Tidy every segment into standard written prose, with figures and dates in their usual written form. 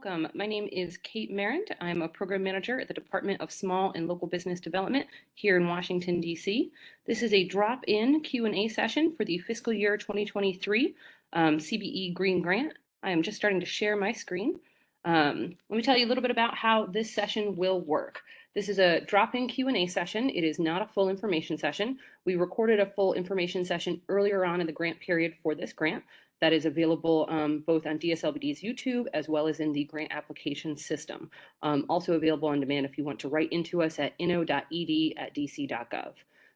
Welcome. My name is Kate Merritt. I'm a program manager at the Department of Small and Local Business Development here in Washington, D.C. This is a drop-in Q&A session for the fiscal year 2023 CBE Green Grant. I am just starting to share my screen. Let me tell you a little bit about how this session will work. This is a drop-in Q&A session. It is not a full information session. We recorded a full information session earlier on in the grant period for this grant. That is available both on DSLBD's YouTube as well as in the grant application system. Also available on demand if you want to write into us at inno.ed@dc.gov.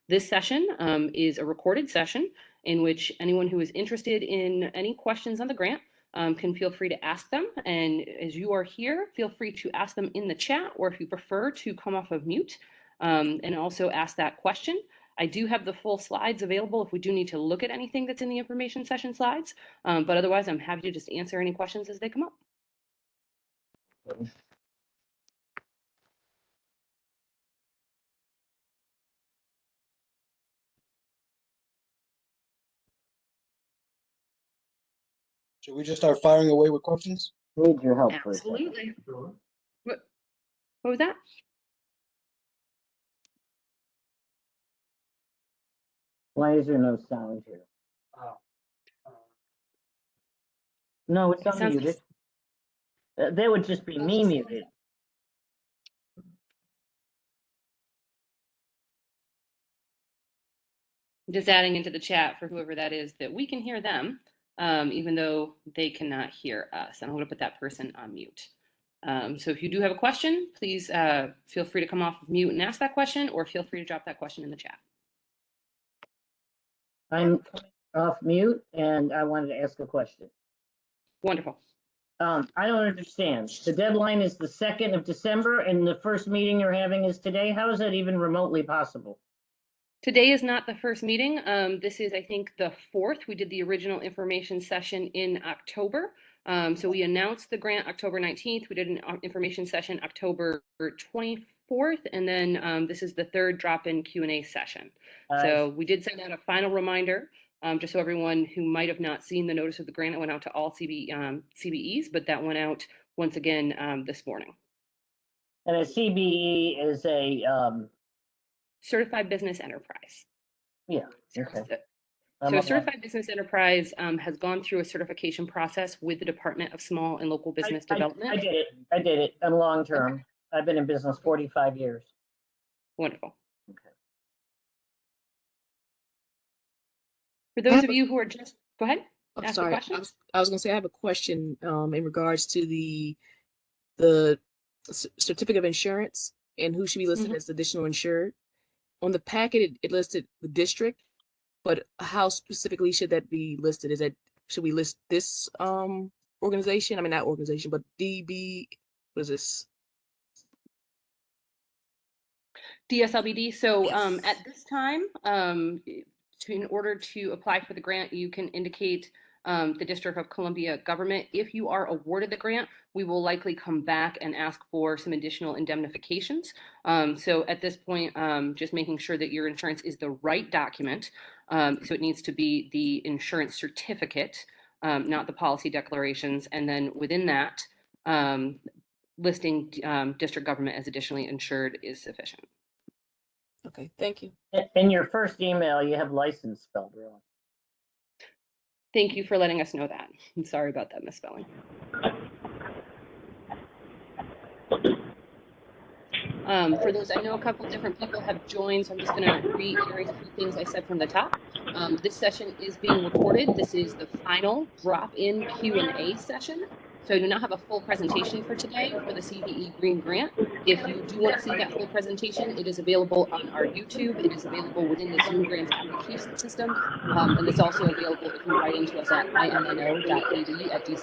This session is a recorded session in which anyone who is interested in any questions on the grant can feel free to ask them. And as you are here, feel free to ask them in the chat, or if you prefer to come off of mute and also ask that question. I do have the full slides available if we do need to look at anything that's in the information session slides, but otherwise I'm happy to just answer any questions as they come up. Should we just start firing away with questions? Need your help. Absolutely. What was that? Why is there no sound here? No, it's unmuted. They would just be me muted. Just adding into the chat for whoever that is that we can hear them, even though they cannot hear us. And I'm going to put that person on mute. So if you do have a question, please feel free to come off of mute and ask that question, or feel free to drop that question in the chat. I'm off mute and I wanted to ask a question. Wonderful. I don't understand. The deadline is the 2nd of December and the first meeting you're having is today. How is that even remotely possible? Today is not the first meeting. This is, I think, the 4th. We did the original information session in October. So we announced the grant October 19th. We did an information session October 24th. And then this is the 3rd drop-in Q&A session. So we did send out a final reminder, just so everyone who might have not seen the notice of the grant, it went out to all CBEs, but that went out once again this morning. And a CBE is a Certified Business Enterprise. Yeah. Okay. So Certified Business Enterprise has gone through a certification process with the Department of Small and Local Business Development. I did it. I'm long term. Okay. I've been in business 45 years. Wonderful. Okay. For those of you who are just, go ahead. I'm sorry. I was going to say I have a question in regards to the certificate of insurance and who should be listed as additional insured. On the packet, it listed the district, but how specifically should that be listed? Should we list this organization? I mean, not organization, but DB. What is this? DSLBD. So at this time, in order to apply for the grant, you can indicate the District of Columbia government. If you are awarded the grant, we will likely come back and ask for some additional indemnifications. So at this point, just making sure that your insurance is the right document. So it needs to be the insurance certificate, not the policy declarations. And then within that, listing district government as additionally insured is sufficient. Okay, thank you. In your first email, you have license spelled wrong. Thank you for letting us know that. I'm sorry about that misspelling. For those, I know a couple different people have joined, so I'm just going to reiterate a few things I said from the top. This session is being recorded. This is the final drop-in Q&A session. So I do not have a full presentation for today for the CBE Green Grant. If you do want to see that full presentation, it is available on our YouTube. It is available within the Zoom Grants application system. And it's also available if you write into us at inno.ed@dc.gov.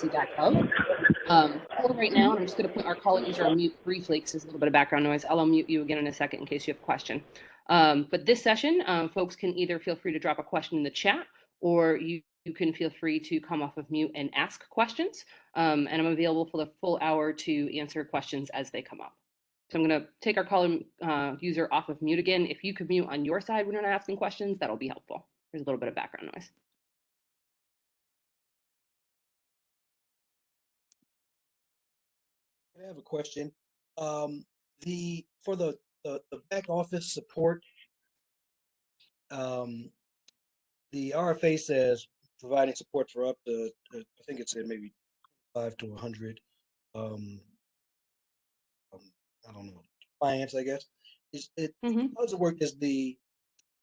For right now, I'm just going to put our call user on mute briefly because there's a little bit of background noise. I'll unmute you again in a second in case you have a question. But this session, folks can either feel free to drop a question in the chat, or you can feel free to come off of mute and ask questions. And I'm available for the full hour to answer questions as they come up. So I'm going to take our call user off of mute again. If you could mute on your side when you're not asking questions, that'll be helpful. There's a little bit of background noise. I have a question. For the back office support, the RFA says providing support for up to, I think it said maybe 5 to 100. Um, I don't know, clients, I guess. Is it, Mhm. how does it work?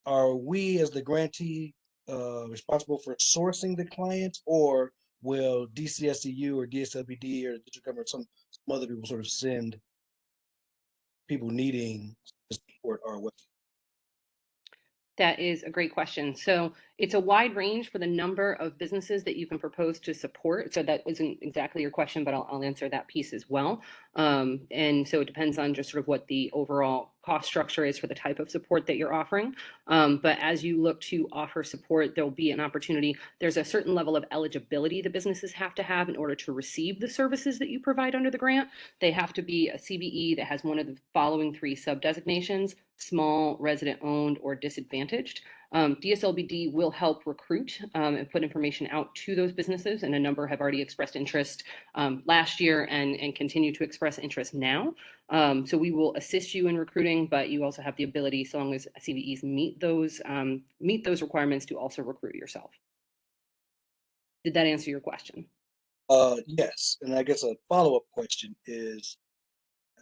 Are we as the grantee responsible for sourcing the clients, or will DCSEU or DSLBD or the district government, some other people sort of send people needing support our way? That is a great question. So it's a wide range for the number of businesses that you can propose to support. So that isn't exactly your question, but I'll answer that piece as well. And so it depends on just sort of what the overall cost structure is for the type of support that you're offering. But as you look to offer support, there'll be an opportunity. There's a certain level of eligibility that businesses have to have in order to receive the services that you provide under the grant. They have to be a CBE that has one of the following 3 sub-designations: small, resident owned, or disadvantaged. DSLBD will help recruit and put information out to those businesses, and a number have already expressed interest last year and continue to express interest now. So we will assist you in recruiting, but you also have the ability, so long as CBEs meet those requirements, to also recruit yourself. Did that answer your question? Yes, and I guess a follow-up question is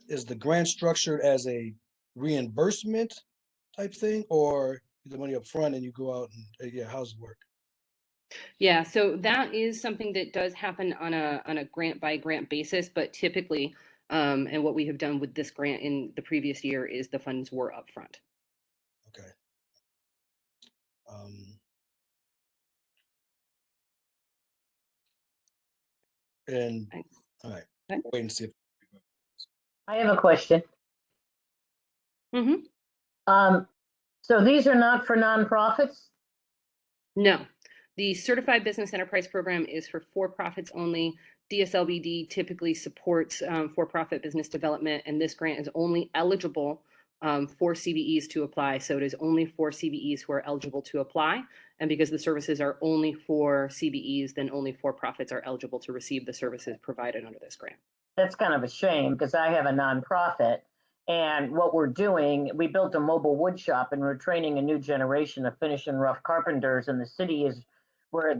the grant structured as a reimbursement type thing, or the money up front and you go out and yeah, how's it work? Yeah, so that is something that does happen on a grant by grant basis, but typically, and what we have done with this grant in the previous year is the funds were upfront. Okay. Um, and Thanks. all right, Okay. wait and see if I have a question. Mm-hmm. So these are not for nonprofits? No, the Certified Business Enterprise Program is for for-profits only. DSLBD typically supports for-profit business development, and this grant is only eligible for CBEs to apply. So it is only for CBEs who are eligible to apply. And because the services are only for CBEs, then only for-profits are eligible to receive the services provided under this grant. That's kind of a shame because I have a nonprofit, and what we're doing, we built a mobile wood shop and we're training a new generation of finish and rough carpenters, and the city is where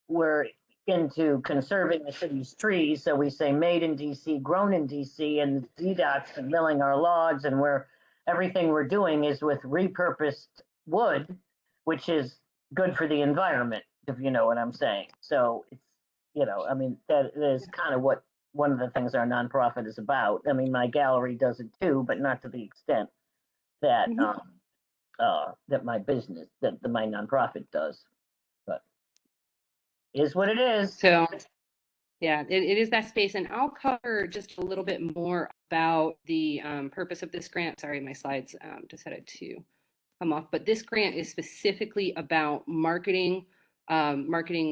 we're into conserving the city's trees. So we say made in DC, grown in DC, and DDOT's milling our logs, and everything we're doing is with repurposed wood, which is good for the environment, if you know what I'm saying. So it's, I mean, that is kind of what one of the things our nonprofit is about. I mean, my gallery does it too, but not to the extent that that my business, that my nonprofit does. But is what it is. So yeah, it is that space, and I'll cover just a little bit more about the purpose of this grant. Sorry, my slides decided to come off, but this grant is specifically about marketing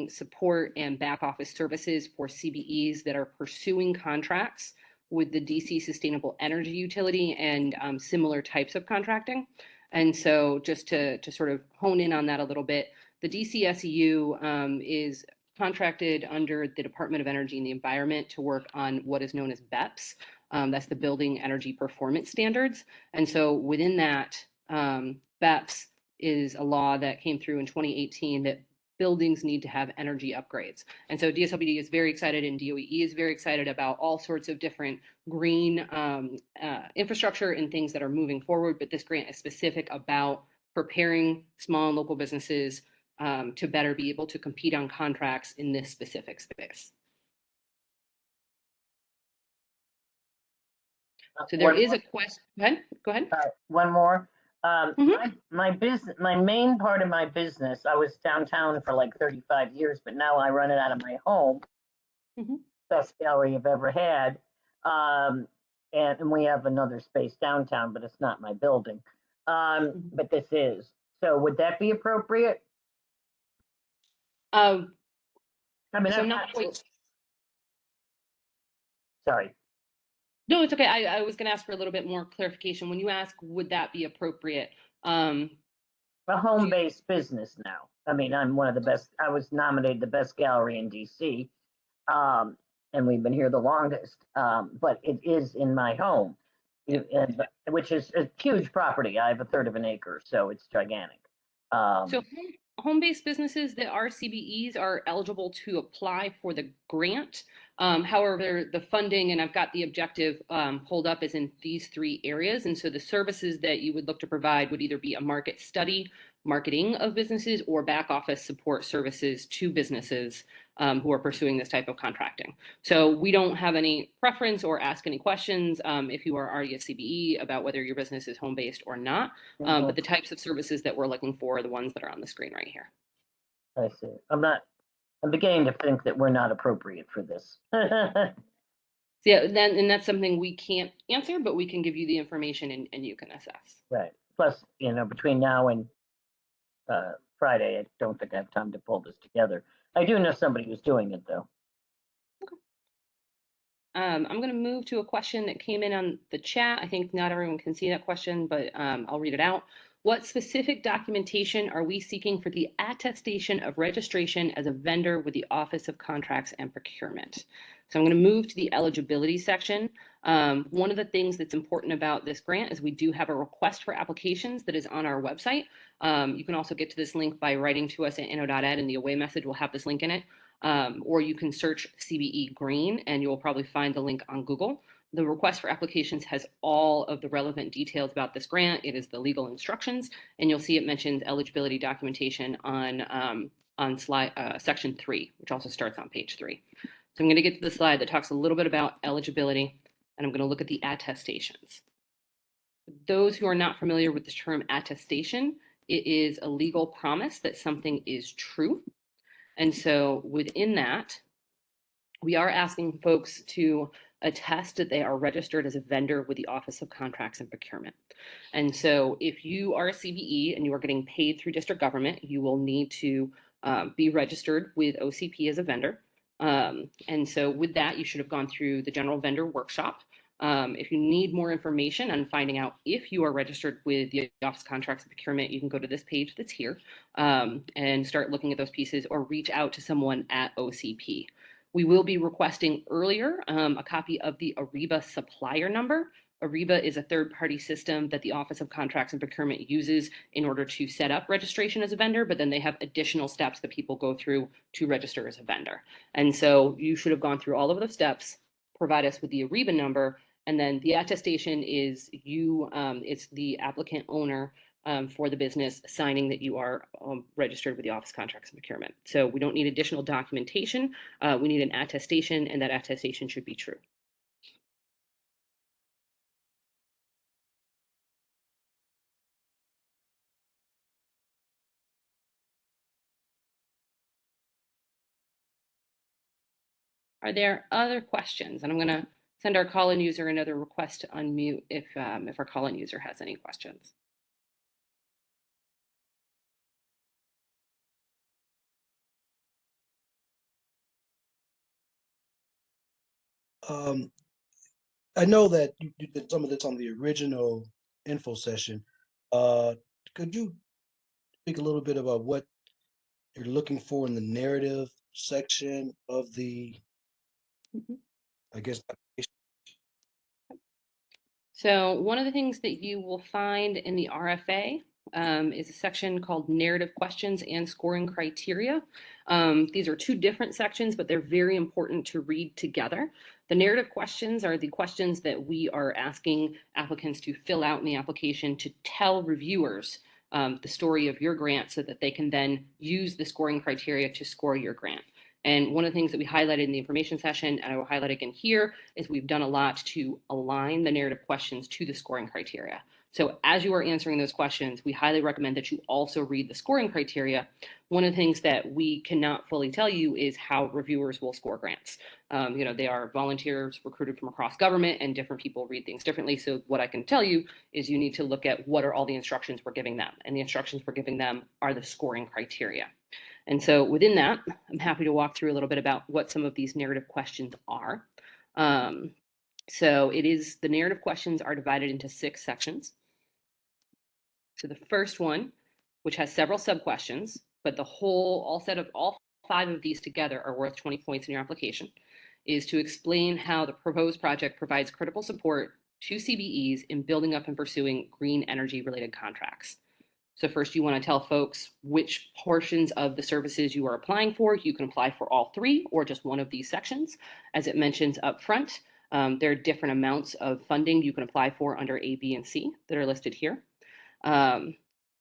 support and back office services for CBEs that are pursuing contracts with the DC Sustainable Energy Utility and similar types of contracting. And so just to sort of hone in on that a little bit, the DCSEU is contracted under the Department of Energy and the Environment to work on what is known as BEPS. That's the Building Energy Performance Standards. And so within that, BEPS is a law that came through in 2018 that buildings need to have energy upgrades. And so DSLBD is very excited, and DOE is very excited about all sorts of different green infrastructure and things that are moving forward. But this grant is specific about preparing small and local businesses to better be able to compete on contracts in this specific space. So there is a question. Go ahead. One more. Mhm. My main part of my business, I was downtown for like 35 years, but now I run it out of my home. Mhm. Best gallery I've ever had. And we have another space downtown, but it's not my building. But this is. So would that be appropriate? I mean, So I'm not quite. Sorry. No, it's okay. I was going to ask for a little bit more clarification. When you ask, would that be appropriate? A home-based business now. I mean, I'm one of the best. I was nominated the best gallery in DC. and we've been here the longest. But it is in my home, which is a huge property. I have a third of an acre, so it's gigantic. So home-based businesses that are CBEs are eligible to apply for the grant. However, the funding, and I've got the objective pulled up, is in these 3 areas. And so the services that you would look to provide would either be a market study, marketing of businesses, or back office support services to businesses who are pursuing this type of contracting. So we don't have any preference or ask any questions if you are already a CBE about whether your business is home-based or not. But the types of services that we're looking for are the ones that are on the screen right here. I see. I'm beginning to think that we're not appropriate for this. Yeah, and that's something we can't answer, but we can give you the information and you can assess. Right. Plus, between now and Friday, I don't think I have time to pull this together. I do know somebody who's doing it, though. I'm going to move to a question that came in on the chat. I think not everyone can see that question, but I'll read it out. What specific documentation are we seeking for the attestation of registration as a vendor with the Office of Contracts and Procurement? So I'm going to move to the eligibility section. One of the things that's important about this grant is we do have a request for applications that is on our website. You can also get to this link by writing to us at inno.ed, and the away message will have this link in it. Or you can search CBE Green and you'll probably find the link on Google. The request for applications has all of the relevant details about this grant. It is the legal instructions, and you'll see it mentions eligibility documentation on slide section 3, which also starts on page 3. So I'm going to get to the slide that talks a little bit about eligibility, and I'm going to look at the attestations. Those who are not familiar with the term attestation, it is a legal promise that something is true. And so within that, we are asking folks to attest that they are registered as a vendor with the Office of Contracts and Procurement. And so if you are a CBE and you are getting paid through district government, you will need to be registered with OCP as a vendor. And so with that, you should have gone through the general vendor workshop. If you need more information on finding out if you are registered with the Office of Contracts and Procurement, you can go to this page that's here and start looking at those pieces, or reach out to someone at OCP. We will be requesting earlier a copy of the AREBA supplier number. AREBA is a third-party system that the Office of Contracts and Procurement uses in order to set up registration as a vendor, but then they have additional steps that people go through to register as a vendor. And so you should have gone through all of those steps, provide us with the AREBA number, and then the attestation is it's the applicant owner for the business signing that you are registered with the Office of Contracts and Procurement. So we don't need additional documentation. We need an attestation, and that attestation should be true. Are there other questions? And I'm going to send our call-in user another request to unmute if our call-in user has any questions. I know that you did some of this on the original info session. Could you speak a little bit about what you're looking for in the narrative section of the, I guess. So one of the things that you will find in the RFA is a section called narrative questions and scoring criteria. These are 2 different sections, but they're very important to read together. The narrative questions are the questions that we are asking applicants to fill out in the application to tell reviewers the story of your grant so that they can then use the scoring criteria to score your grant. And one of the things that we highlighted in the information session, and I will highlight again here, is we've done a lot to align the narrative questions to the scoring criteria. So as you are answering those questions, we highly recommend that you also read the scoring criteria. One of the things that we cannot fully tell you is how reviewers will score grants. They are volunteers recruited from across government, and different people read things differently. So what I can tell you is you need to look at what are all the instructions we're giving them. And the instructions we're giving them are the scoring criteria. And so within that, I'm happy to walk through a little bit about what some of these narrative questions are. So the narrative questions are divided into 6 sections. So the first one, which has several sub-questions, but all 5 of these together are worth 20 points in your application, is to explain how the proposed project provides critical support to CBEs in building up and pursuing green energy related contracts. So first, you want to tell folks which portions of the services you are applying for. You can apply for all three or just one of these sections. As it mentions up front, there are different amounts of funding you can apply for under A, B, and C that are listed here.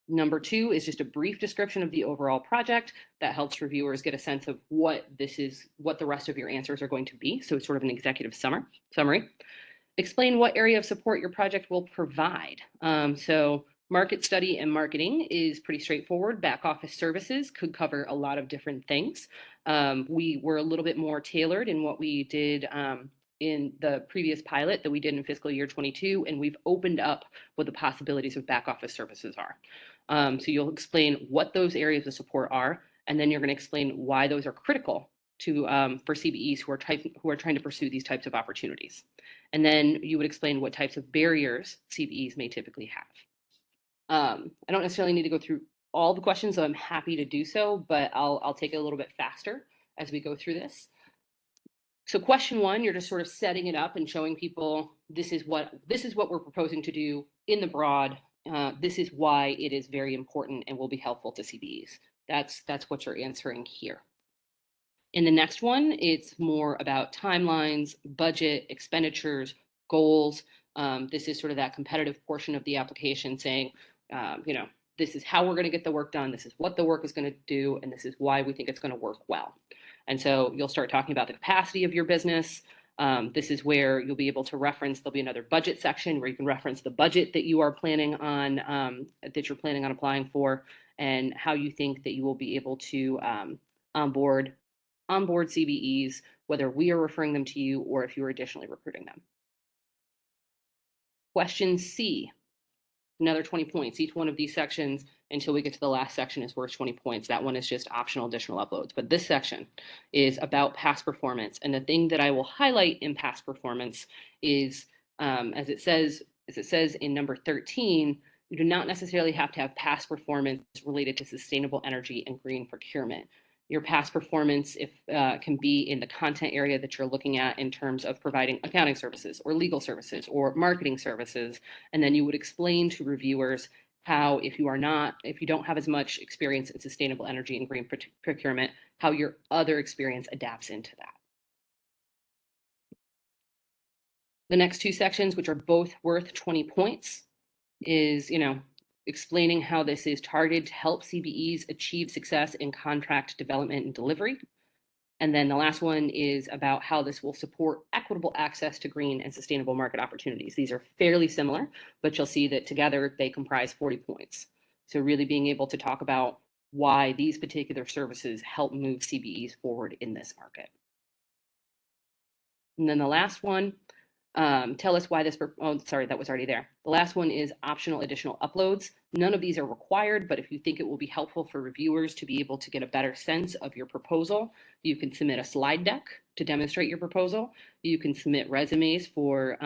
Number two is just a brief description of the overall project that helps reviewers get a sense of what the rest of your answers are going to be. So it's sort of an executive summary. Explain what area of support your project will provide. So market study and marketing is pretty straightforward. Back office services could cover a lot of different things. We were a little bit more tailored in what we did in the previous pilot that we did in fiscal year 22, and we've opened up what the possibilities of back office services are. So you'll explain what those areas of support are, and then you're going to explain why those are critical to for CBEs who are trying to pursue these types of opportunities. And then you would explain what types of barriers CBEs may typically have. I don't necessarily need to go through all the questions, so I'm happy to do so, but I'll take it a little bit faster as we go through this. So question one, you're just sort of setting it up and showing people this is what we're proposing to do in the broad. This is why it is very important and will be helpful to CBEs. That's what you're answering here. In the next one, it's more about timelines, budget, expenditures, goals. This is sort of that competitive portion of the application saying, this is how we're going to get the work done. This is what the work is going to do, and this is why we think it's going to work well. And so you'll start talking about the capacity of your business. This is where you'll be able to reference, there'll be another budget section where you can reference the budget that you are planning on, applying for, and how you think that you will be able to onboard CBEs, whether we are referring them to you or if you are additionally recruiting them. Question C, another 20 points. Each one of these sections until we get to the last section is worth 20 points. That one is just optional additional uploads. But this section is about past performance. And the thing that I will highlight in past performance is, as it says in number 13, you do not necessarily have to have past performance related to sustainable energy and green procurement. Your past performance can be in the content area that you're looking at in terms of providing accounting services or legal services or marketing services. And then you would explain to reviewers how, if you don't have as much experience in sustainable energy and green procurement, how your other experience adapts into that. The next two sections, which are both worth 20 points, is, explaining how this is targeted to help CBEs achieve success in contract development and delivery. And then the last one is about how this will support equitable access to green and sustainable market opportunities. These are fairly similar, but you'll see that together they comprise 40 points. So really being able to talk about why these particular services help move CBEs forward in this market. And then the last one, tell us why this, oh, sorry, that was already there. The last one is optional additional uploads. None of these are required, but if you think it will be helpful for reviewers to be able to get a better sense of your proposal, you can submit a slide deck to demonstrate your proposal. You can submit resumes for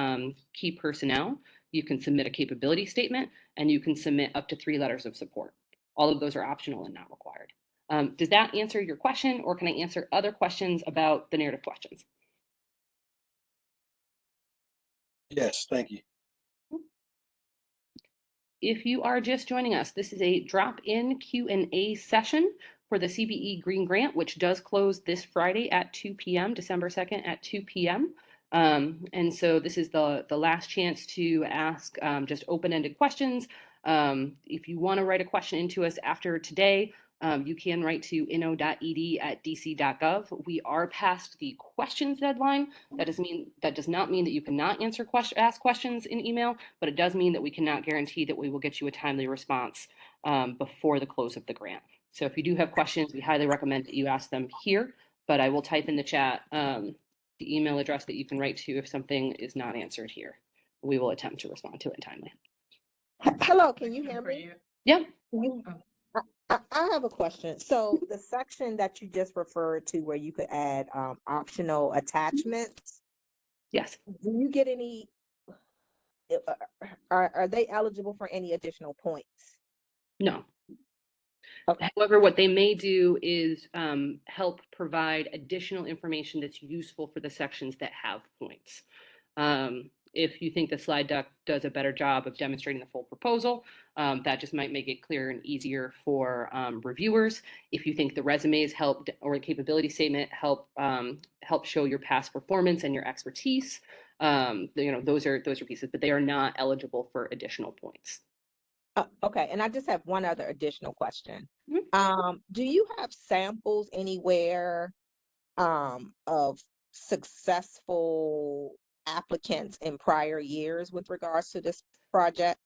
key personnel. You can submit a capability statement, and you can submit up to 3 letters of support. All of those are optional and not required. Does that answer your question, or can I answer other questions about the narrative questions? Yes, thank you. If you are just joining us, this is a drop-in Q&A session for the CBE Green Grant, which does close this Friday at 2 p.m., December 2nd at 2 p.m. And so this is the last chance to ask just open-ended questions. If you want to write a question into us after today, you can write to no.ed@dc.gov. We are past the questions deadline. That does not mean that you cannot ask questions in email, but it does mean that we cannot guarantee that we will get you a timely response before the close of the grant. So if you do have questions, we highly recommend that you ask them here, but I will type in the chat the email address that you can write to if something is not answered here. We will attempt to respond to it timely. Hello, can you hear me? Yeah. I have a question. So the section that you just referred to where you could add optional attachments, Yes. do you get any, are they eligible for any additional points? No. Okay. However, what they may do is help provide additional information that's useful for the sections that have points. If you think the slide deck does a better job of demonstrating the full proposal, that just might make it clearer and easier for reviewers. If you think the resumes help or the capability statement help show your past performance and your expertise, those are pieces, but they are not eligible for additional points. Okay, and I just have one other additional question. Mhm. Do you have samples anywhere of successful applicants in prior years with regards to this project?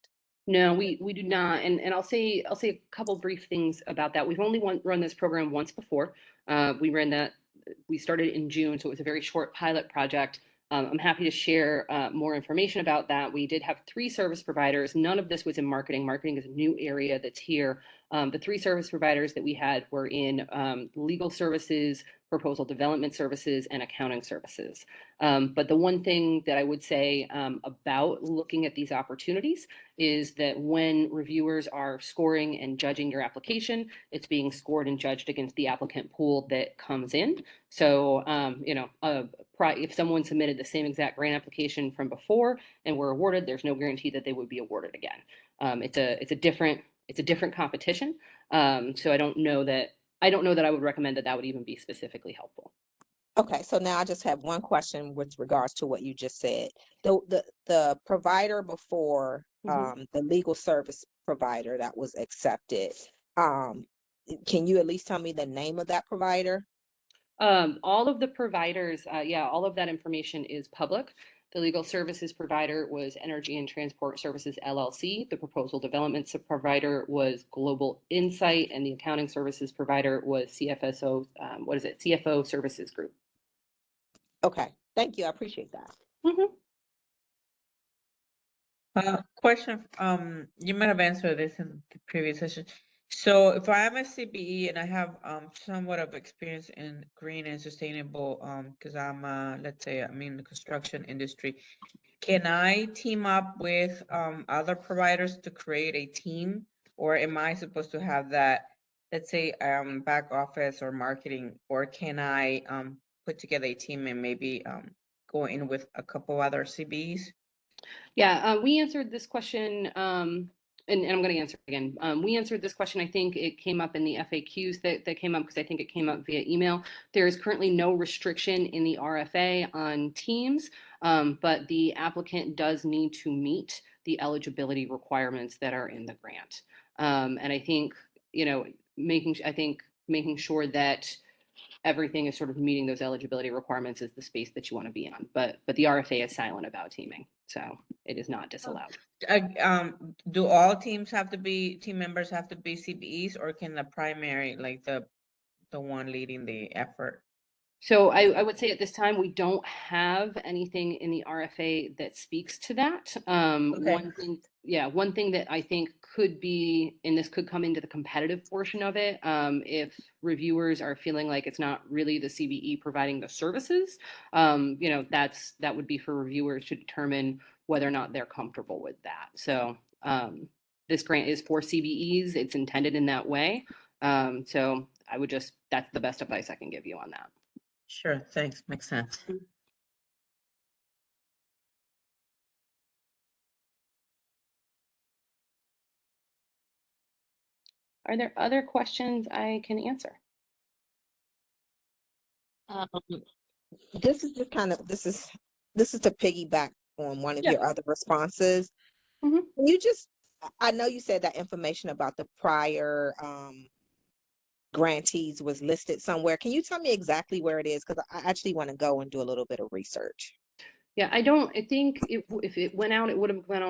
No, we do not, and I'll say a couple brief things about that. We've only run this program once before. We started in June, so it was a very short pilot project. I'm happy to share more information about that. We did have 3 service providers. None of this was in marketing. Marketing is a new area that's here. The 3 service providers that we had were in legal services, proposal development services, and accounting services. But the one thing that I would say about looking at these opportunities is that when reviewers are scoring and judging your application, it's being scored and judged against the applicant pool that comes in. So, if someone submitted the same exact grant application from before and were awarded, there's no guarantee that they would be awarded again. It's a different competition. So I don't know that I would recommend that would even be specifically helpful. Okay, so now I just have one question with regards to what you just said. The provider before, the legal service provider that was accepted, can you at least tell me the name of that provider? All of the providers, all of that information is public. The legal services provider was Energy and Transport Services LLC. The proposal development provider was Global Insight, and the accounting services provider was CFO Services Group. Okay, thank you. I appreciate that. Question, you might have answered this in the previous session. So if I am a CBE and I have somewhat of experience in green and sustainable, because let's say I'm in the construction industry, can I team up with other providers to create a team, or am I supposed to have that, let's say back office or marketing, or can I put together a team and maybe go in with a couple other CBEs? Yeah, we answered this question, and I'm going to answer it again. We answered this question. I think it came up in the FAQs that came up because I think it came up via email. There is currently no restriction in the RFA on teams, but the applicant does need to meet the eligibility requirements that are in the grant. And I think, making sure that everything is sort of meeting those eligibility requirements is the space that you want to be on. But the RFA is silent about teaming, so it is not disallowed. Do all team members have to be CBEs, or can the primary, like the one leading the effort? So I would say at this time, we don't have anything in the RFA that speaks to that. Okay. One thing that I think could be, and this could come into the competitive portion of it, if reviewers are feeling like it's not really the CBE providing the services, that would be for reviewers to determine whether or not they're comfortable with that. So this grant is for CBEs. It's intended in that way. So that's the best advice I can give you on that. Sure, thanks. Makes sense. Are there other questions I can answer? This is to piggyback on one of your other responses. I know you said that information about the prior grantees was listed somewhere. Can you tell me exactly where it is? Because I actually want to go and do a little bit of research. Yeah, I think if it went out, it would have gone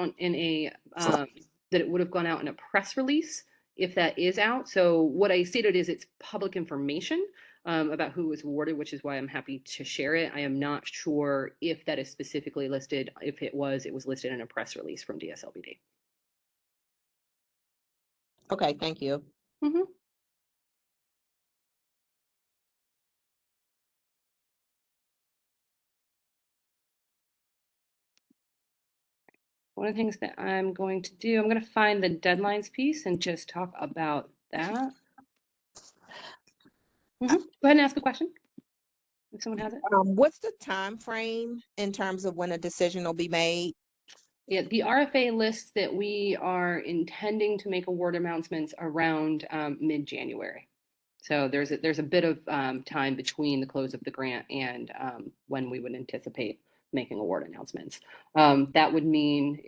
out in a press release if that is out. So what I stated is it's public information about who was awarded, which is why I'm happy to share it. I am not sure if that is specifically listed. If it was listed in a press release from DSLBD. Okay, thank you. One of the things that I'm going to do, I'm going to find the deadlines piece and just talk about that. Go ahead and ask a question if someone has it. What's the time frame in terms of when a decision will be made? Yeah, the RFA lists that we are intending to make award announcements around mid-January. So there's a bit of time between the close of the grant and when we would anticipate making award announcements. That would mean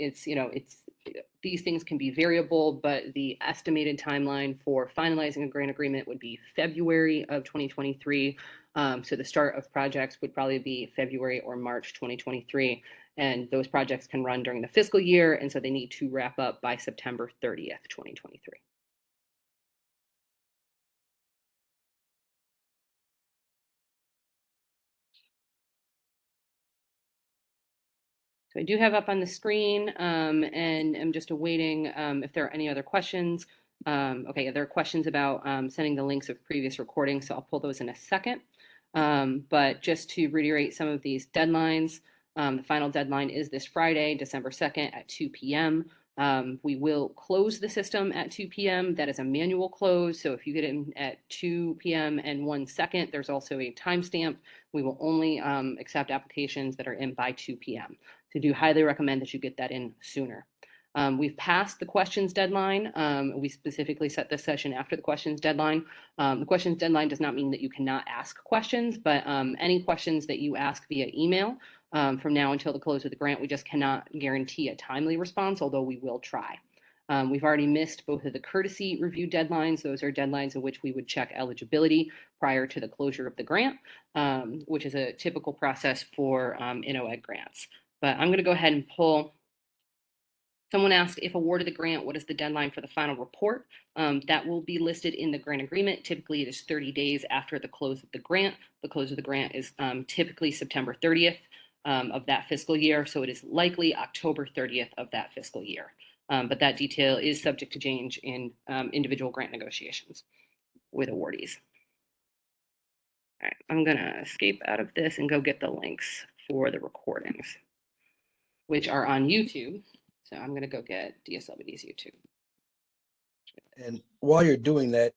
these things can be variable, but the estimated timeline for finalizing a grant agreement would be February of 2023. So the start of projects would probably be February or March 2023. And those projects can run during the fiscal year. And so they need to wrap up by September 30th, 2023. So I do have up on the screen and I'm just awaiting if there are any other questions. Okay, there are questions about sending the links of previous recordings, so I'll pull those in a second. But just to reiterate some of these deadlines, the final deadline is this Friday, December 2nd at 2 p.m. We will close the system at 2 p.m. That is a manual close. So if you get in at 2 p.m. and 1 second, there's also a timestamp. We will only accept applications that are in by 2 p.m. So do highly recommend that you get that in sooner. We've passed the questions deadline. We specifically set this session after the questions deadline. The questions deadline does not mean that you cannot ask questions, but any questions that you ask via email from now until the close of the grant, we just cannot guarantee a timely response, although we will try. We've already missed both of the courtesy review deadlines. Those are deadlines in which we would check eligibility prior to the closure of the grant, which is a typical process for InnoEd grants. But I'm going to go ahead and pull. Someone asked, if awarded the grant, what is the deadline for the final report? That will be listed in the grant agreement. Typically, it is 30 days after the close of the grant. The close of the grant is typically September 30th of that fiscal year. So it is likely October 30th of that fiscal year. But that detail is subject to change in individual grant negotiations with awardees. All right, I'm going to escape out of this and go get the links for the recordings, which are on YouTube. So I'm going to go get DSLBD's YouTube. And while you're doing that,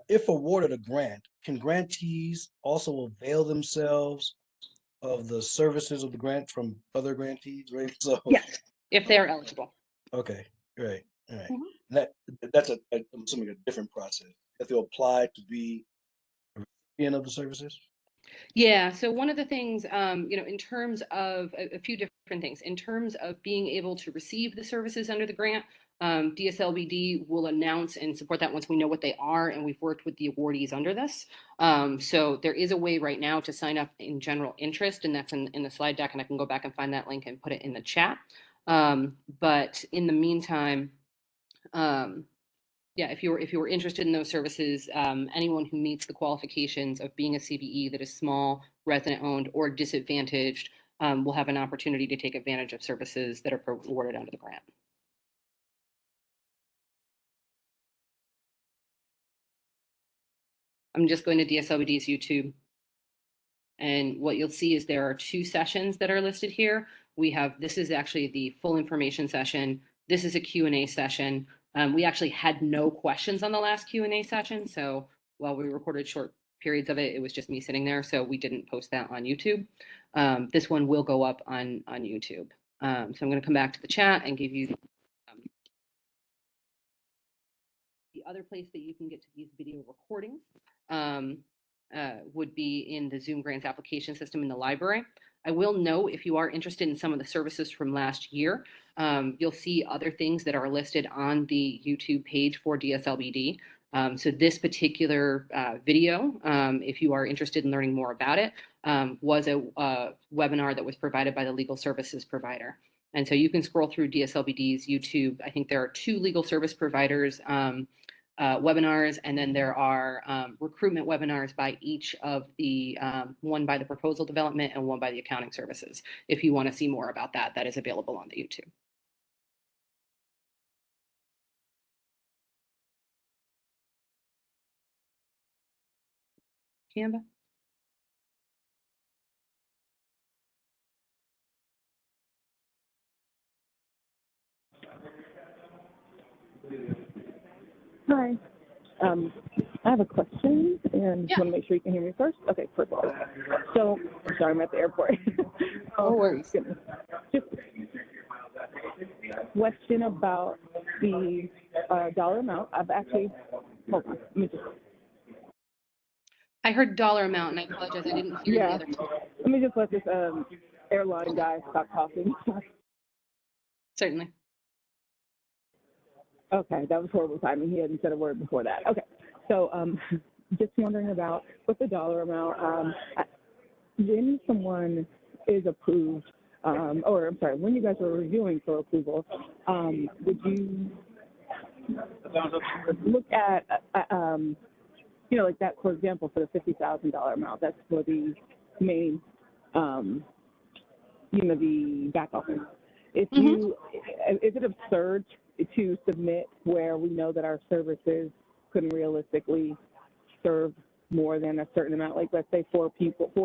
if awarded a grant, can grantees also avail themselves of the services of the grant from other grantees, right? So yes, if they are eligible. Okay, right, all right. Mm-hmm. That's I'm assuming a different process. If they apply to be a recipient of the services. Yeah, so one of the things, in terms of a few different things, in terms of being able to receive the services under the grant, DSLBD will announce and support that once we know what they are, and we've worked with the awardees under this. So there is a way right now to sign up in general interest, and that's in the slide deck, and I can go back and find that link and put it in the chat. But in the meantime, yeah, if you were interested in those services, anyone who meets the qualifications of being a CBE that is small, resident-owned, or disadvantaged will have an opportunity to take advantage of services that are awarded under the grant. I'm just going to DSLBD's YouTube. And what you'll see is there are 2 sessions that are listed here. This is actually the full information session. This is a Q&A session. We actually had no questions on the last Q&A session. So while we recorded short periods of it, it was just me sitting there. So we didn't post that on YouTube. This one will go up on YouTube. So I'm going to come back to the chat and give you the other place that you can get to these video recordings. Would be in the Zoom Grants application system in the library. I will note, if you are interested in some of the services from last year, you'll see other things that are listed on the YouTube page for DSLBD. So this particular video, if you are interested in learning more about it, was a webinar that was provided by the legal services provider. And so you can scroll through DSLBD's YouTube. I think there are 2 legal service providers webinars, and then there are recruitment webinars by each of the, one by the proposal development and one by the accounting services. If you want to see more about that, that is available on the YouTube. Canva. Hi. I have a question and Yeah. just want to make sure you can hear me first. Okay, perfect. So, sorry, I'm at the airport. No worries. Goodness. Just question about the dollar amount. I've actually, hold on, let me just, I heard dollar amount, and I apologize. I didn't hear the yeah, other. let me just let this airline guy stop talking. Certainly. Okay, that was horrible timing. He hadn't said a word before that. Okay, so just wondering about with the dollar amount, when someone is approved, or I'm sorry, when you guys are reviewing for approval, would you look at, you know, like that, for example, for the $50,000 amount, that's for the main, you know, the back office. If you, is it absurd to submit where we know that our services couldn't realistically serve more than a certain amount, like let's say 4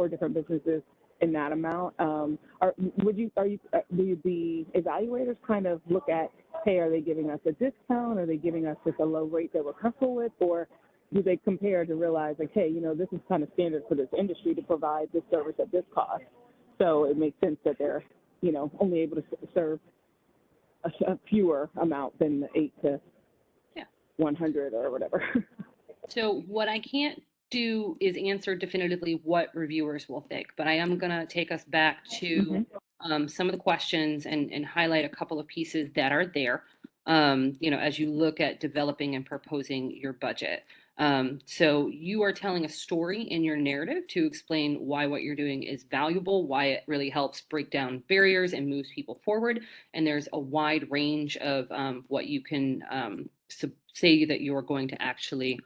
different businesses in that amount? Will the evaluators kind of look at, hey, are they giving us a discount? Are they giving us just a low rate that we're comfortable with? Or do they compare to realize like, hey, you know, this is kind of standard for this industry to provide this service at this cost. So it makes sense that they're, you know, only able to serve a fewer amount than the 8 to 100 or whatever. So what I can't do is answer definitively what reviewers will think, but I am going to take us back to some of the questions and highlight a couple of pieces that are there, you know, as you look at developing and proposing your budget. So you are telling a story in your narrative to explain why what you're doing is valuable, why it really helps break down barriers and moves people forward. And there's a wide range of what you can say that you're going to actually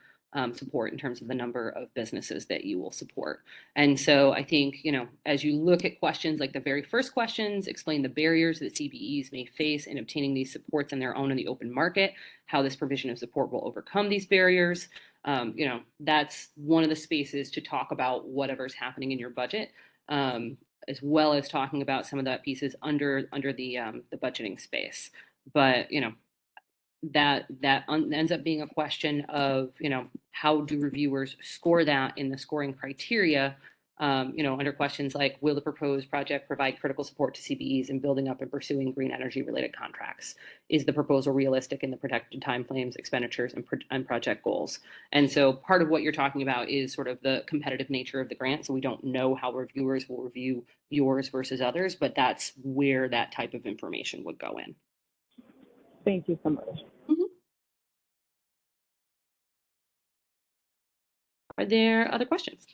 support in terms of the number of businesses that you will support. And so I think, you know, as you look at questions like the very first questions, explain the barriers that CBEs may face in obtaining these supports on their own in the open market, how this provision of support will overcome these barriers. You know, that's one of the spaces to talk about whatever's happening in your budget, as well as talking about some of that pieces under the budgeting space. But, you know, that ends up being a question of, you know, how do reviewers score that in the scoring criteria, you know, under questions like, will the proposed project provide critical support to CBEs in building up and pursuing green energy related contracts? Is the proposal realistic in the projected timeframes, expenditures, and project goals? And so part of what you're talking about is sort of the competitive nature of the grant. So we don't know how reviewers will review yours versus others, but that's where that type of information would go in. Thank you so much. Are there other questions?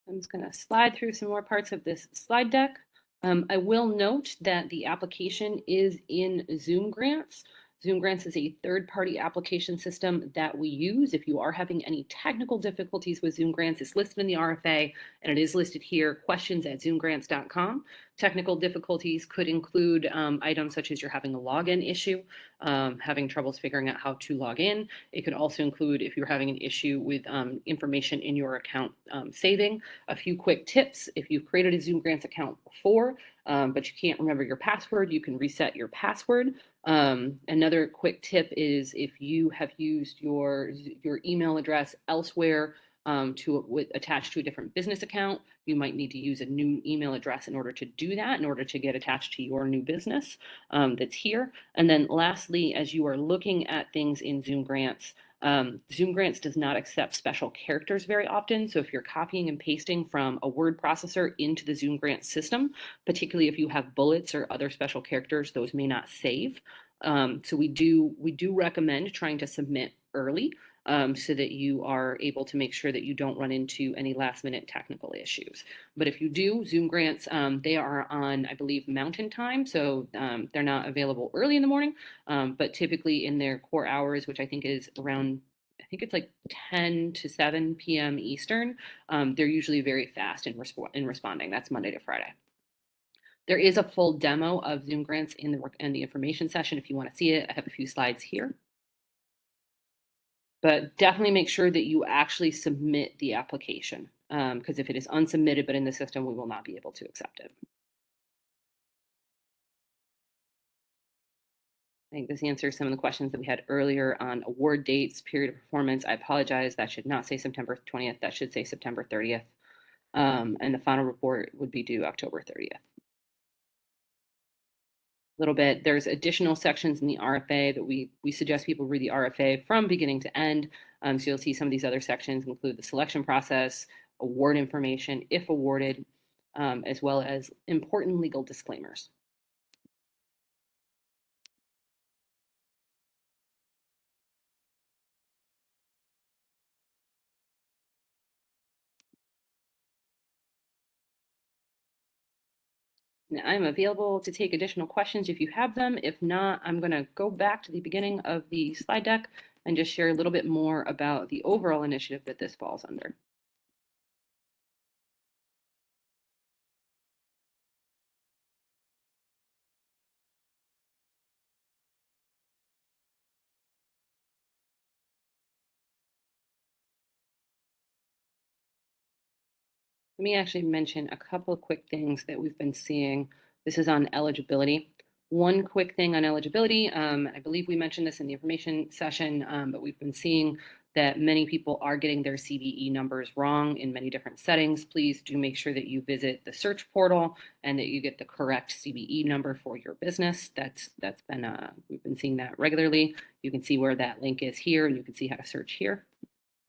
I'm just going to slide through some more parts of this slide deck. I will note that the application is in Zoom Grants. Zoom Grants is a third-party application system that we use. If you are having any technical difficulties with Zoom Grants, it's listed in the RFA, and it is listed here, questions@zoomgrants.com. Technical difficulties could include items such as you're having a login issue, having troubles figuring out how to log in. It could also include if you're having an issue with information in your account saving. A few quick tips: if you've created a Zoom Grants account before, but you can't remember your password, you can reset your password. Another quick tip is if you have used your email address elsewhere attached to a different business account, you might need to use a new email address in order to do that, in order to get attached to your new business that's here. And then lastly, as you are looking at things in Zoom Grants, Zoom Grants does not accept special characters very often. So if you're copying and pasting from a word processor into the Zoom Grants system, particularly if you have bullets or other special characters, those may not save. So we do recommend trying to submit early so that you are able to make sure that you don't run into any last minute technical issues. But if you do, Zoom Grants, they are on, I believe, Mountain Time. So they're not available early in the morning, but typically in their core hours, which I think is around, I think it's like 10 to 7 p.m. Eastern, they're usually very fast in responding. That's Monday to Friday. There is a full demo of Zoom grants in the information session if you want to see it. I have a few slides here. But definitely make sure that you actually submit the application, because if it is unsubmitted but in the system, we will not be able to accept it. I think this answers some of the questions that we had earlier on award dates, period of performance. I apologize, that should not say September 20th, that should say September 30th. And the final report would be due October 30th. Little bit, there's additional sections in the RFA that we suggest people read the RFA from beginning to end. So you'll see some of these other sections include the selection process, award information, if awarded, as well as important legal disclaimers. Now, I'm available to take additional questions if you have them. If not, I'm going to go back to the beginning of the slide deck and just share a little bit more about the overall initiative that this falls under. Let me actually mention a couple of quick things that we've been seeing. This is on eligibility. One quick thing on eligibility, I believe we mentioned this in the information session, but we've been seeing that many people are getting their CBE numbers wrong in many different settings. Please do make sure that you visit the search portal and that you get the correct CBE number for your business. That's been, we've been seeing that regularly. You can see where that link is here and you can see how to search here.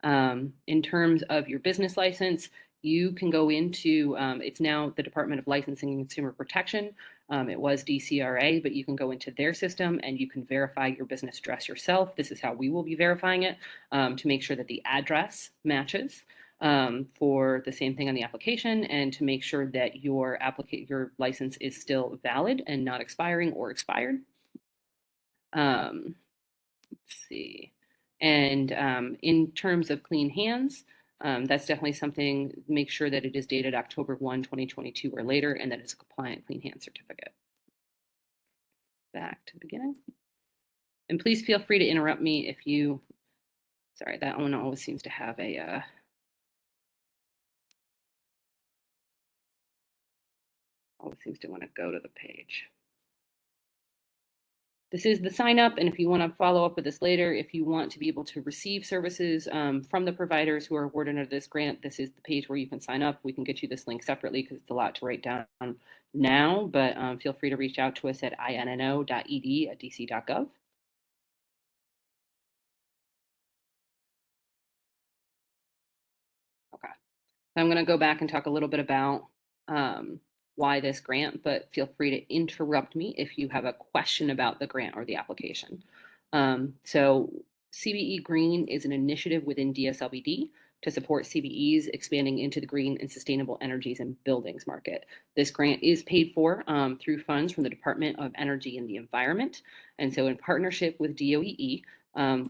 In terms of your business license, you can go into, it's now the Department of Licensing and Consumer Protection. It was DCRA, but you can go into their system and you can verify your business address yourself. This is how we will be verifying it, to make sure that the address matches for the same thing on the application, and to make sure that your license is still valid and not expiring or expired. Let's see. And in terms of clean hands, that's definitely something, make sure that it is dated October 1, 2022 or later, and that it's a compliant clean hand certificate. Back to the beginning. And please feel free to interrupt me if you, sorry, that one always seems to have a, always seems to want to go to the page. This is the sign up, and if you want to follow up with this later, if you want to be able to receive services from the providers who are awarded under this grant, this is the page where you can sign up. We can get you this link separately because it's a lot to write down now, but feel free to reach out to us at innO.ed@dc.gov. Okay, so I'm going to go back and talk a little bit about why this grant, but feel free to interrupt me if you have a question about the grant or the application. So CBE Green is an initiative within DSLBD to support CBEs expanding into the green and sustainable energies and buildings market. This grant is paid for through funds from the Department of Energy and the Environment. And so in partnership with DOEE,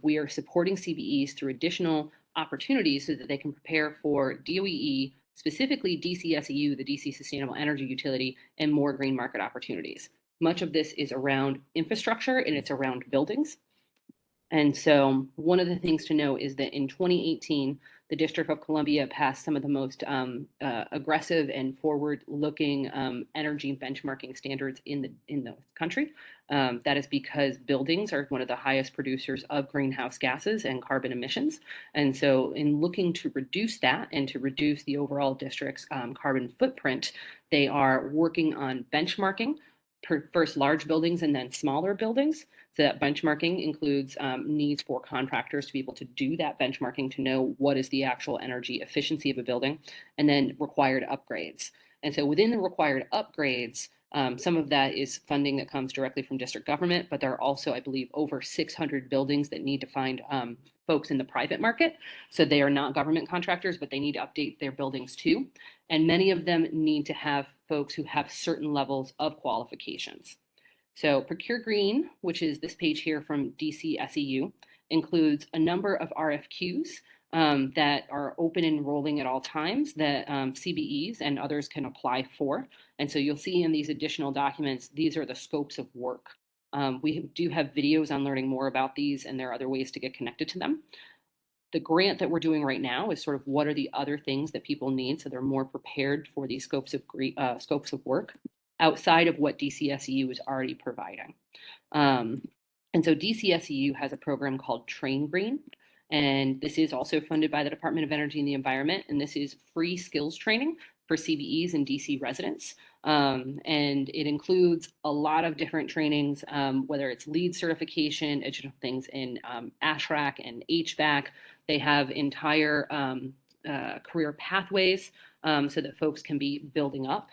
we are supporting CBEs through additional opportunities so that they can prepare for DOEE, specifically DCSEU, the DC Sustainable Energy Utility, and more green market opportunities. Much of this is around infrastructure and it's around buildings. And so one of the things to know is that in 2018, the District of Columbia passed some of the most aggressive and forward-looking energy benchmarking standards in the country. That is because buildings are one of the highest producers of greenhouse gases and carbon emissions. And so in looking to reduce that and to reduce the overall district's carbon footprint, they are working on benchmarking, first large buildings and then smaller buildings. So that benchmarking includes needs for contractors to be able to do that benchmarking to know what is the actual energy efficiency of a building, and then required upgrades. And so within the required upgrades, some of that is funding that comes directly from district government, but there are also, I believe, over 600 buildings that need to find folks in the private market. So they are not government contractors, but they need to update their buildings too. And many of them need to have folks who have certain levels of qualifications. So Procure Green, which is this page here from DCSEU, includes a number of RFQs that are open and rolling at all times that CBEs and others can apply for. And so you'll see in these additional documents, these are the scopes of work. We do have videos on learning more about these, and there are other ways to get connected to them. The grant that we're doing right now is sort of what are the other things that people need so they're more prepared for these scopes of work outside of what DCSEU is already providing. And so DCSEU has a program called Train Green, and this is also funded by the Department of Energy and the Environment, and this is free skills training for CBEs and DC residents. And it includes a lot of different trainings, whether it's LEED certification, additional things in ASHRAC and HVAC. They have entire career pathways so that folks can be building up.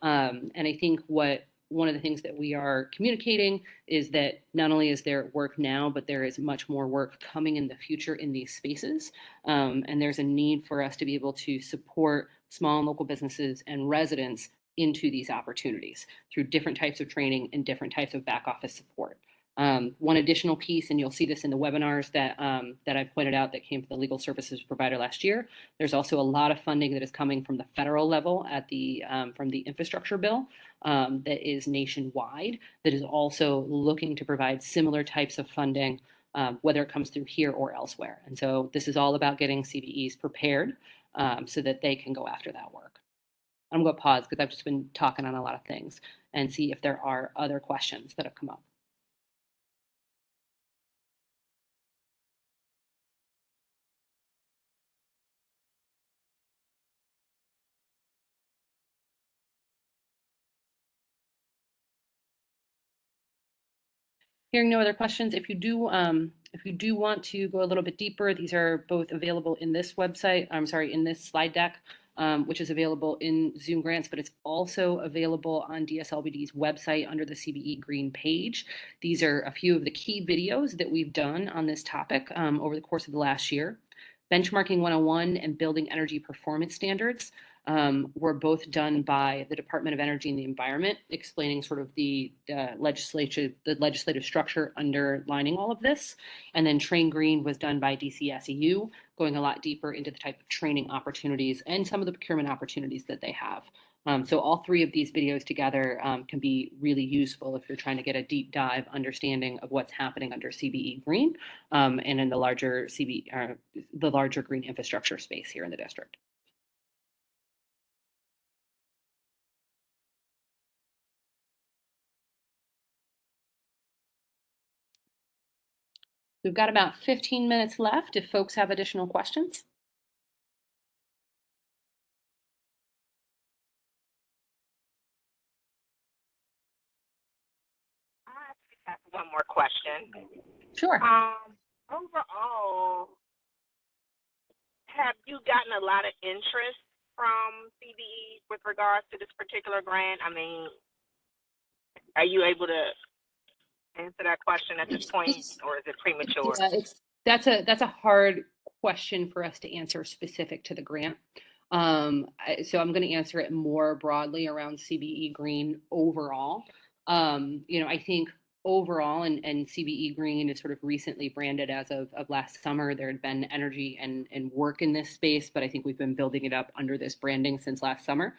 And I think one of the things that we are communicating is that not only is there work now, but there is much more work coming in the future in these spaces. And there's a need for us to be able to support small and local businesses and residents into these opportunities through different types of training and different types of back office support. One additional piece, and you'll see this in the webinars that I pointed out that came from the legal services provider last year. There's also a lot of funding that is coming from the federal level at from the infrastructure bill that is nationwide, that is also looking to provide similar types of funding, whether it comes through here or elsewhere. And so this is all about getting CBEs prepared so that they can go after that work. I'm going to pause because I've just been talking on a lot of things and see if there are other questions that have come up. Hearing no other questions, if you do want to go a little bit deeper, these are both available in this website. I'm sorry, in this slide deck, which is available in Zoom Grants, but it's also available on DSLBD's website under the CBE Green page. These are a few of the key videos that we've done on this topic over the course of the last year. Benchmarking 101 and Building Energy Performance Standards were both done by the Department of Energy and the Environment, explaining sort of the legislative structure underlining all of this. And then Train Green was done by DCSEU, going a lot deeper into the type of training opportunities and some of the procurement opportunities that they have. So all three of these videos together can be really useful if you're trying to get a deep dive understanding of what's happening under CBE Green and in the larger green infrastructure space here in the district. We've got about 15 minutes left if folks have additional questions. I have one more question. Sure. Overall, have you gotten a lot of interest from CBE with regards to this particular grant? I mean, are you able to answer that question at this point, or is it premature? That's a hard question for us to answer specific to the grant. So I'm going to answer it more broadly around CBE Green overall. I think overall, and CBE Green is sort of recently branded as of last summer. There had been energy and work in this space, but I think we've been building it up under this branding since last summer.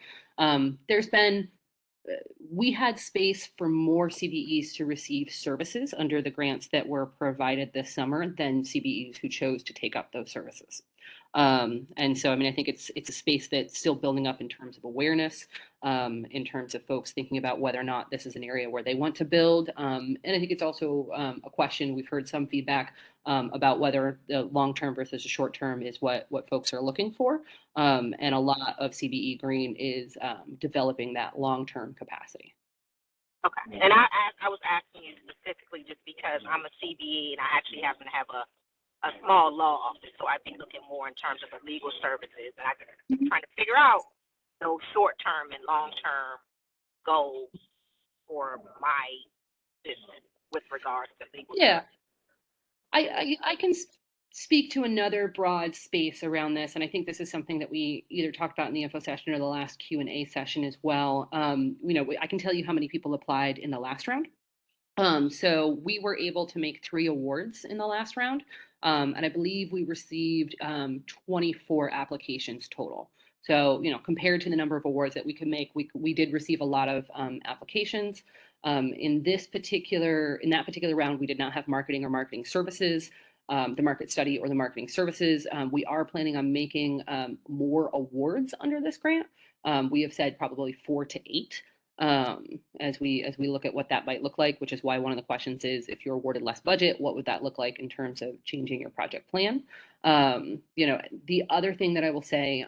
We had space for more CBEs to receive services under the grants that were provided this summer than CBEs who chose to take up those services. And so, I mean, I think it's a space that's still building up in terms of awareness, in terms of folks thinking about whether or not this is an area where they want to build. And I think it's also a question, we've heard some feedback about whether the long-term versus the short-term is what folks are looking for. And a lot of CBE Green is developing that long-term capacity. Okay, and I was asking you specifically just because I'm a CBE and I actually happen to have a small law office, so I'd be looking more in terms of the legal services, and I'm trying to figure out those short-term and long-term goals for my business with regards to legal services. I can speak to another broad space around this, and I think this is something that we either talked about in the info session or the last Q&A session as well. I can tell you how many people applied in the last round. So we were able to make 3 awards in the last round. And I believe we received 24 applications total. So, compared to the number of awards that we could make, we did receive a lot of applications. In that particular round, we did not have marketing or marketing services, the market study or the marketing services. We are planning on making more awards under this grant. We have said probably 4 to 8 as we look at what that might look like, which is why one of the questions is, if you're awarded less budget, what would that look like in terms of changing your project plan? The other thing that I will say,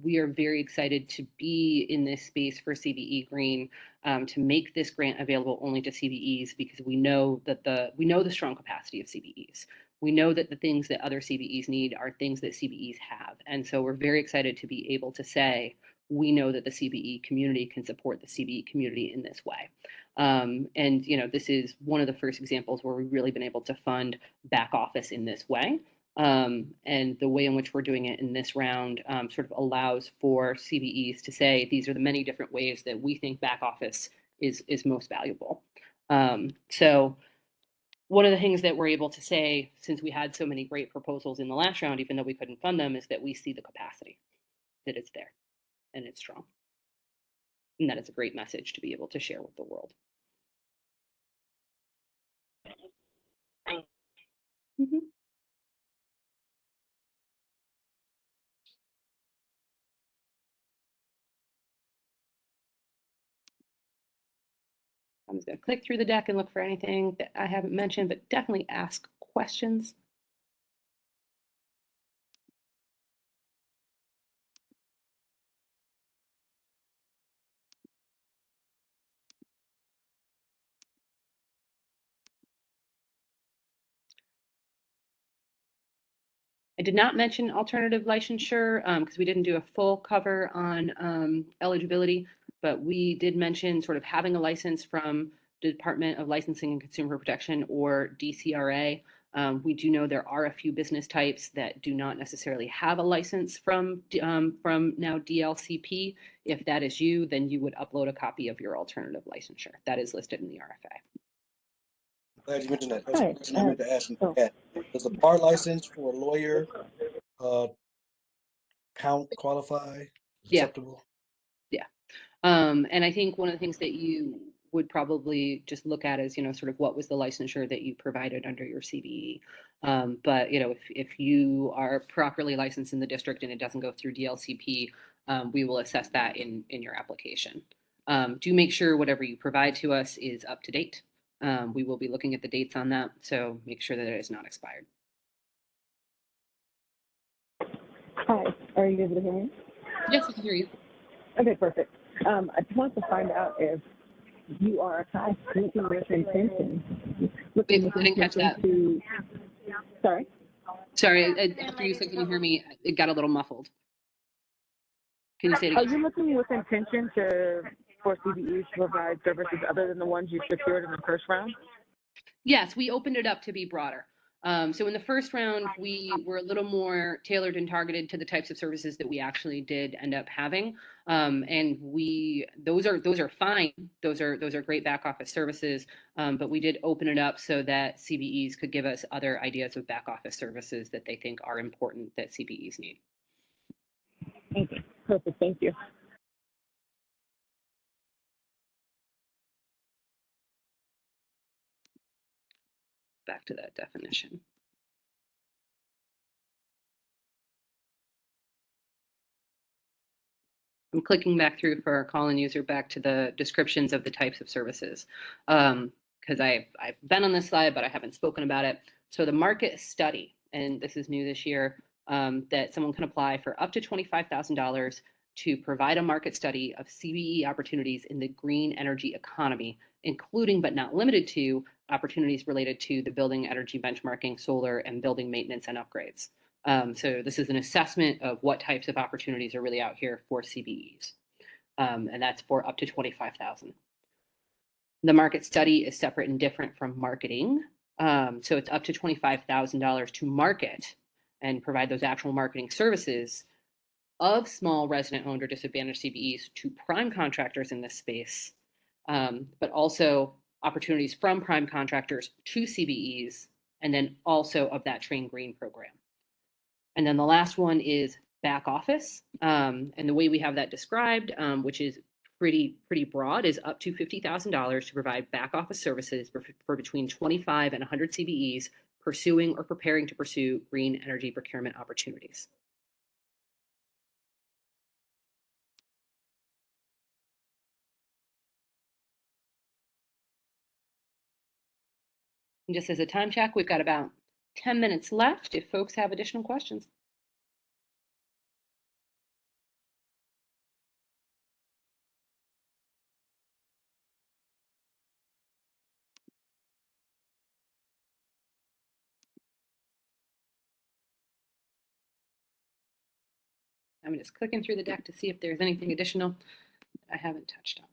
we are very excited to be in this space for CBE Green, to make this grant available only to CBEs, because we know the strong capacity of CBEs. We know that the things that other CBEs need are things that CBEs have. And so we're very excited to be able to say, we know that the CBE community can support the CBE community in this way. And this is one of the first examples where we've really been able to fund back office in this way. And the way in which we're doing it in this round sort of allows for CBEs to say, these are the many different ways that we think back office is most valuable. So one of the things that we're able to say, since we had so many great proposals in the last round, even though we couldn't fund them, is that we see the capacity, that it's there and it's strong. And that is a great message to be able to share with the world. Mm-hmm. I'm just going to click through the deck and look for anything that I haven't mentioned, but definitely ask questions. I did not mention alternative licensure because we didn't do a full cover on eligibility, but we did mention sort of having a license from the Department of Licensing and Consumer Protection, or DCRA. We do know there are a few business types that do not necessarily have a license from now DLCP. If that is you, then you would upload a copy of your alternative licensure. That is listed in the RFA. Glad you mentioned that. That's a question I meant to ask in the chat. Does the bar license for a lawyer qualify? Acceptable? Yeah. And I think one of the things that you would probably just look at is, sort of what was the licensure that you provided under your CBE. But, if you are properly licensed in the district and it doesn't go through DLCP, we will assess that in your application. Do make sure whatever you provide to us is up to date. We will be looking at the dates on that, so make sure that it is not expired. Hi, are you able to hear me? Yes, I can hear you. Okay, perfect. I just want to find out if you are looking with intention. Wait, I didn't catch that. Sorry? Sorry, after you said, can you hear me? It got a little muffled. Can you say it again? Are you looking with intention for CBEs to provide services other than the ones you secured in the first round? Yes, we opened it up to be broader. So in the first round, we were a little more tailored and targeted to the types of services that we actually did end up having. And those are fine. Those are great back office services. But we did open it up so that CBEs could give us other ideas of back office services that they think are important that CBEs need. Okay, perfect. Thank you. Back to that definition. I'm clicking back through for our call-in user back to the descriptions of the types of services. Because I've been on this slide, but I haven't spoken about it. So the market study, and this is new this year, that someone can apply for up to $25,000 to provide a market study of CBE opportunities in the green energy economy, including but not limited to opportunities related to the building energy benchmarking, solar, and building maintenance and upgrades. So this is an assessment of what types of opportunities are really out here for CBEs. And that's for up to $25,000. The market study is separate and different from marketing. So it's up to $25,000 to market and provide those actual marketing services of small resident-owned or disadvantaged CBEs to prime contractors in this space, but also opportunities from prime contractors to CBEs and then also of that Train Green program. And then the last one is back office. And the way we have that described, which is pretty broad, is up to $50,000 to provide back office services for between 25 and 100 CBEs pursuing or preparing to pursue green energy procurement opportunities. And just as a time check, we've got about 10 minutes left if folks have additional questions. I'm just clicking through the deck to see if there's anything additional I haven't touched on.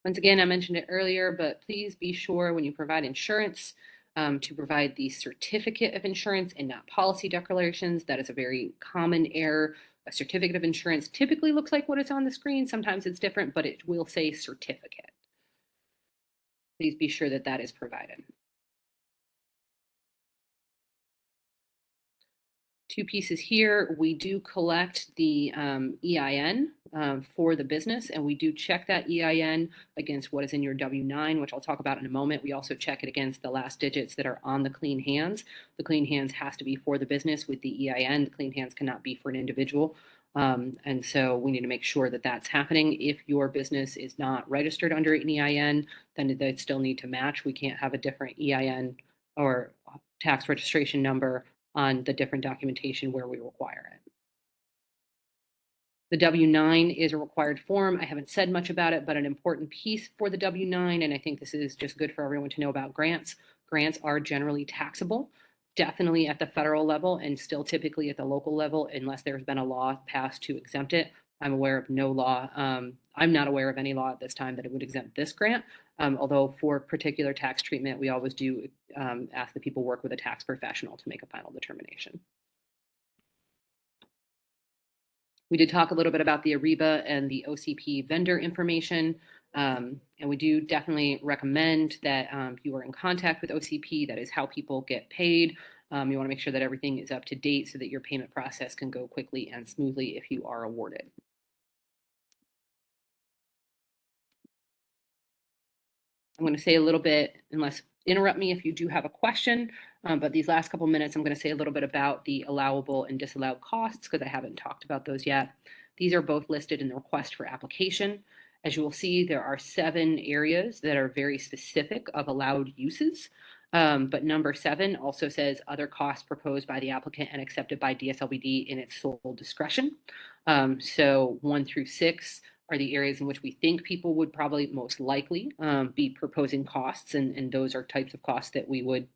Once again, I mentioned it earlier, but please be sure when you provide insurance to provide the certificate of insurance and not policy declarations. That is a very common error. A certificate of insurance typically looks like what is on the screen. Sometimes it's different, but it will say certificate. Please be sure that that is provided. Two pieces here. We do collect the EIN for the business, and we do check that EIN against what is in your W-9, which I'll talk about in a moment. We also check it against the last digits that are on the clean hands. The clean hands has to be for the business with the EIN. The clean hands cannot be for an individual. And so we need to make sure that that's happening. If your business is not registered under an EIN, then they still need to match. We can't have a different EIN or tax registration number on the different documentation where we require it. The W-9 is a required form. I haven't said much about it, but an important piece for the W-9, and I think this is just good for everyone to know about grants. Grants are generally taxable, definitely at the federal level and still typically at the local level, unless there's been a law passed to exempt it. I'm aware of no law. I'm not aware of any law at this time that it would exempt this grant. Although for particular tax treatment, we always do ask that people work with a tax professional to make a final determination. We did talk a little bit about the AREBA and the OCP vendor information, and we do definitely recommend that you are in contact with OCP. That is how people get paid. You want to make sure that everything is up to date so that your payment process can go quickly and smoothly if you are awarded. I'm going to say a little bit, unless interrupt me if you do have a question, but these last couple minutes, I'm going to say a little bit about the allowable and disallowed costs because I haven't talked about those yet. These are both listed in the request for application. As you will see, there are 7 areas that are very specific of allowed uses. But number 7 also says other costs proposed by the applicant and accepted by DSLBD in its sole discretion. So 1 through 6 are the areas in which we think people would probably most likely be proposing costs, and those are types of costs that we would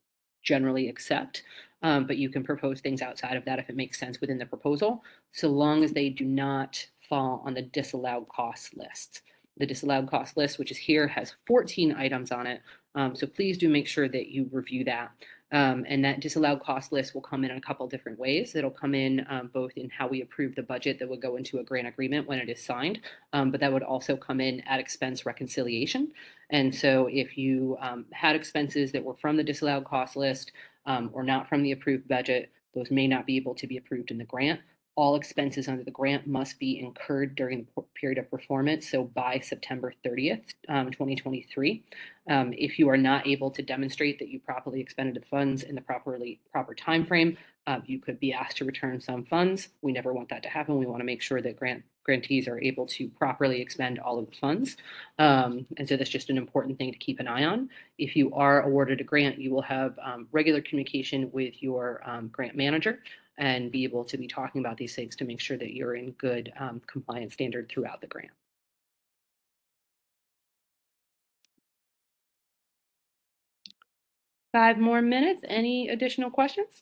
generally accept. But you can propose things outside of that if it makes sense within the proposal, so long as they do not fall on the disallowed cost list. The disallowed cost list, which is here, has 14 items on it. So please do make sure that you review that. And that disallowed cost list will come in a couple different ways. It'll come in both in how we approve the budget that would go into a grant agreement when it is signed, but that would also come in at expense reconciliation. And so if you had expenses that were from the disallowed cost list or not from the approved budget, those may not be able to be approved in the grant. All expenses under the grant must be incurred during the period of performance, so by September 30th, 2023. If you are not able to demonstrate that you properly expended the funds in the proper time frame, you could be asked to return some funds. We never want that to happen. We want to make sure that grantees are able to properly expend all of the funds. And so that's just an important thing to keep an eye on. If you are awarded a grant, you will have regular communication with your grant manager and be able to be talking about these things to make sure that you're in good compliance standard throughout the grant. Five more minutes. Any additional questions?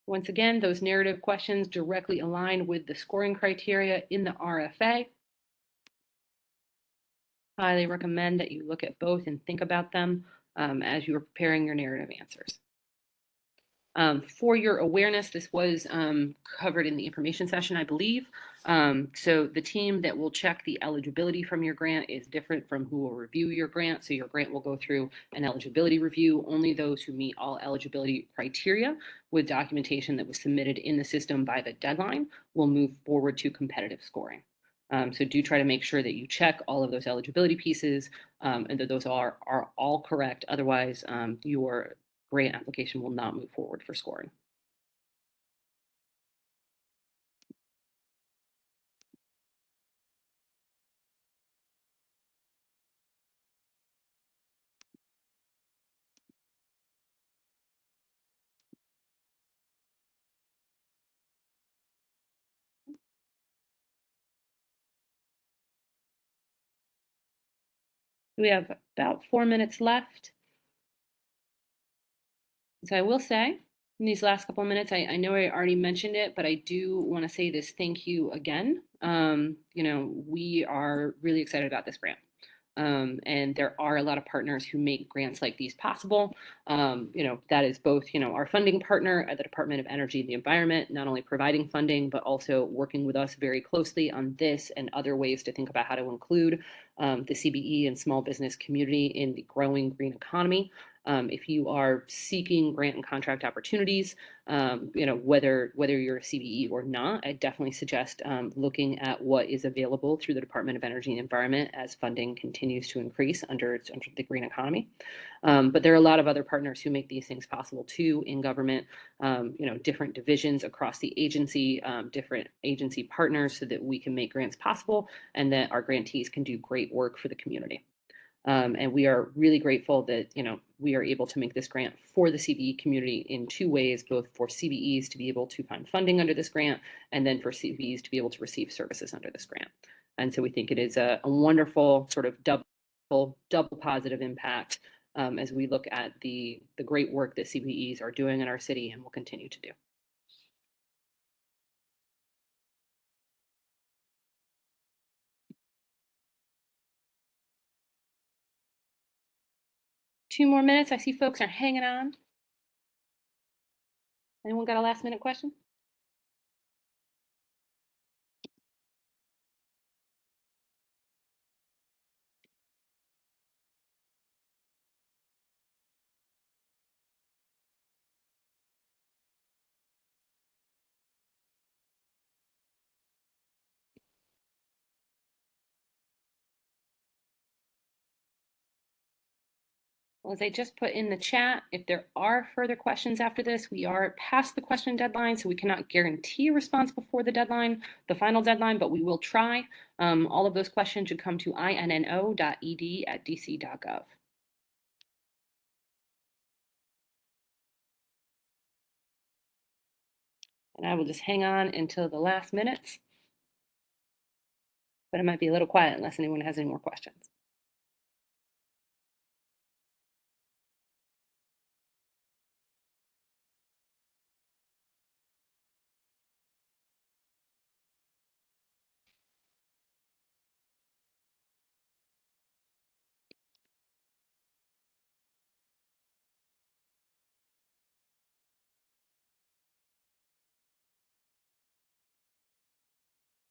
Once again, those narrative questions directly align with the scoring criteria in the RFA. Highly recommend that you look at both and think about them as you are preparing your narrative answers. For your awareness, this was covered in the information session, I believe. So the team that will check the eligibility from your grant is different from who will review your grant. So your grant will go through an eligibility review. Only those who meet all eligibility criteria with documentation that was submitted in the system by the deadline will move forward to competitive scoring. So do try to make sure that you check all of those eligibility pieces and that those are all correct. Otherwise, your grant application will not move forward for scoring. We have about 4 minutes left. So I will say, in these last couple of minutes, I know I already mentioned it, but I do want to say this thank you again. You know, we are really excited about this grant. And there are a lot of partners who make grants like these possible. You know, that is both, you know, our funding partner at the Department of Energy and the Environment, not only providing funding, but also working with us very closely on this and other ways to think about how to include the CBE and small business community in the growing green economy. If you are seeking grant and contract opportunities, you know, whether you're a CBE or not, I definitely suggest looking at what is available through the Department of Energy and Environment as funding continues to increase under the green economy. But there are a lot of other partners who make these things possible too in government, you know, different divisions across the agency, different agency partners so that we can make grants possible and that our grantees can do great work for the community. And we are really grateful that, you know, we are able to make this grant for the CBE community in two ways, both for CBEs to be able to find funding under this grant, and then for CBEs to be able to receive services under this grant. And so we think it is a wonderful sort of double positive impact as we look at the great work that CBEs are doing in our city and will continue to do. Two more minutes. I see folks are hanging on. Anyone got a last minute question? Well, as I just put in the chat, if there are further questions after this, we are past the question deadline, so we cannot guarantee a response before the deadline, the final deadline, but we will try. All of those questions should come to inno.ed@dc.gov. And I will just hang on until the last minutes, but it might be a little quiet unless anyone has any more questions.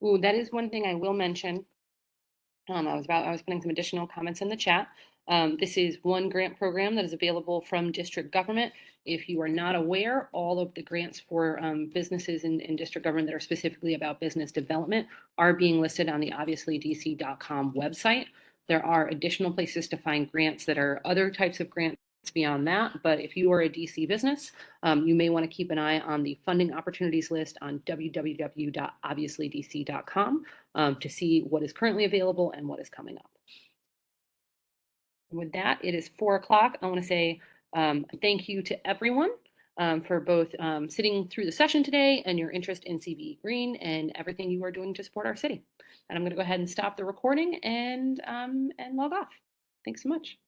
Ooh, that is one thing I will mention. I was putting some additional comments in the chat. This is one grant program that is available from district government. If you are not aware, all of the grants for businesses in district government that are specifically about business development are being listed on the obviouslydc.com website. There are additional places to find grants that are other types of grants beyond that, but if you are a DC business, you may want to keep an eye on the funding opportunities list on www.obviouslydc.com to see what is currently available and what is coming up. With that, it is 4 o'clock. I want to say thank you to everyone for both sitting through the session today and your interest in CBE Green and everything you are doing to support our city. And I'm going to go ahead and stop the recording and log off. Thanks so much.